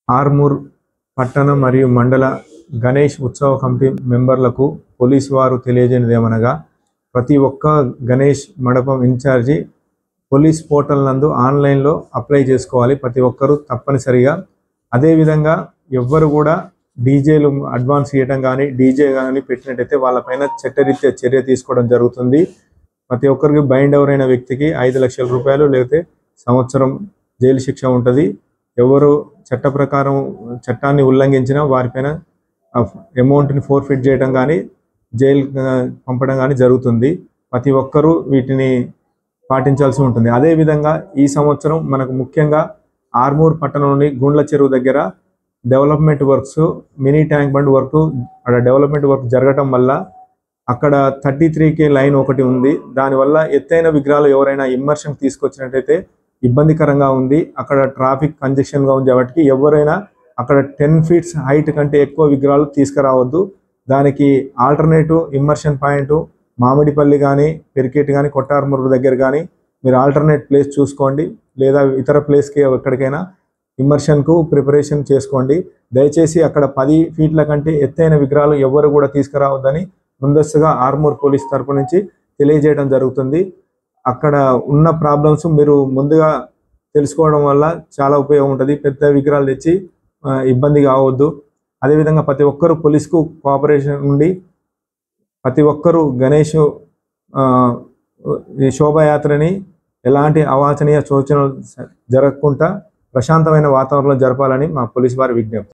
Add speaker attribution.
Speaker 1: ఆర్మూర్ పట్టణ మరియు మండల గణేష్ ఉత్సవ కమిటీ మెంబర్లకు పోలీసు వారు తెలియజేయనిదేమనగా, ప్రతి ఒక్క గణేష్ మండపం ఇన్ఛార్జి పోలీస్ పోర్టల్ నందు ఆన్లైన్లో అప్లై చేసుకోవాలి. ప్రతి ఒక్కరూ తప్పనిసరిగా. అదేవిధంగా ఎవ్వరు కూడా డీజేలు అడ్వాన్స్ ఇవ్వడం కానీ డీజే కానీ పెట్టినట్టయితే వాళ్ళపైన చట్టరీత్యా చర్య తీసుకోవడం జరుగుతుంది. ప్రతి ఒక్కరికి బైండ్ ఎవరైన వ్యక్తికి 5 లక్షల రూపాయలు లేకపోతే సంవత్సరం జైలు శిక్ష ఉంటుంది. ఎవరు చట్ట ప్రకారం చట్టాన్ని ఉల్లంఘించినా వారిపైన అమౌంట్ని ఫోర్ఫిట్ చేయడం కానీ జైలు పంపడం కానీ జరుగుతుంది. ప్రతి ఒక్కరూ వీటిని పాటించాల్సి ఉంటుంది. అదేవిధంగా ఈ సంవత్సరం మనకు ముఖ్యంగా ఆర్మూర్ పట్టణంలోని గుండ్ల చెరువు దగ్గర development works, mini tank bund work, అక్కడ డెవలప్మెంట్ వర్క్ జరగటం వల్ల అక్కడ 33K లైన్ ఒకటి ఉంది. దానివల్ల ఎత్తైన విగ్రహాలు ఎవరైనా ఇమ్మర్షన్ తీసుకొచ్చినట్టయితే ఇబ్బందికరంగా ఉంది. అక్కడ ట్రాఫిక్ కంజెషన్గా ఉంది కాబట్టి ఎవరైనా అక్కడ 10 ఫీట్స్ హైట్ కంటే ఎక్కువ విగ్రహాలు తీసుకురావద్దు. దానికి ఆల్టర్నేటివ్ ఇమ్మర్షన్ పాయింట్ మామిడిపల్లి కానీ, పెరికేట్ కానీ, కొట్టార్మూర్ దగ్గర కానీ మీరు ఆల్టర్నేట్ ప్లేస్ చూసుకోండి. లేదా ఇతర ప్లేస్కి ఎక్కడికైనా ఇమ్మర్షన్కు ప్రిపరేషన్ చేసుకోండి. దయచేసి అక్కడ 10 ఫీట్ల కంటే ఎత్తైన విగ్రహాలు ఎవరు కూడా తీసుకురావద్దని ముందస్తుగా ఆర్మూర్ పోలీస్ తరపు నుంచి తెలియజేయడం జరుగుతుంది. అక్కడ ఉన్న ప్రాబ్లమ్స్ మీరు ముందుగా తెలుసుకోవడం వల్ల చాలా ఉపయోగం ఉంటుంది. పెద్ద విగ్రహాలు తెచ్చి ఇబ్బంది కావద్దు. అదేవిధంగా ప్రతి ఒక్కరూ పోలీస్కు కోఆపరేషన్ ఉండి ప్రతి ఒక్కరూ గణేష్ శోభాయాత్రని ఎలాంటి అవాంఛనీయ సూచనలు జరగకుండా ప్రశాంతమైన వాతావరణంలో జరపాలని మా పోలీసు వారి విజ్ఞప్తి.